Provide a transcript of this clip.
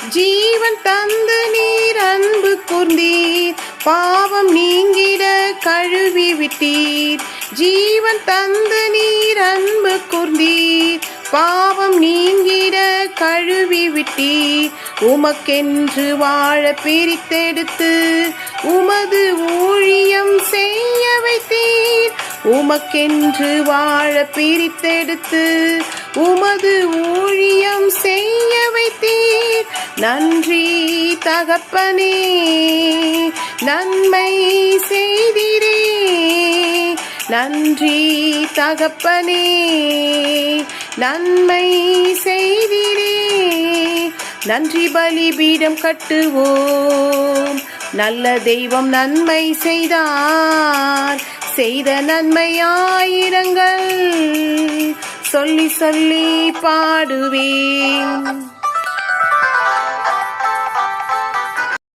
ஜீவன் தந்து நீர் அன்பு கூர்ந்தீர், பாவம் நீங்கிட கழுவி விட்டீர். ஜீவன் தந்து நீர் அன்பு கூர்ந்தீர், பாவம் நீங்கிட கழுவி விட்டீர். உமக்கென்று வாழ பிரித்தெடுத்து உமது ஊழியம் செய்ய வைத்தீர். உமக்கென்று வாழ பிரித்தெடுத்து உமது ஊழியம் செய்ய வைத்தீர். நன்றி தகப்பனே, நன்மை செய்தீரே. நன்றி தகப்பனே, நன்மை செய்தீரே. நன்றி பலிபீடம் கட்டுவோம், நல்ல தெய்வம் நன்மை செய்தார். செய்த நன்மையாயிரங்கள் சொல்லி சொல்லி பாடுவேன்.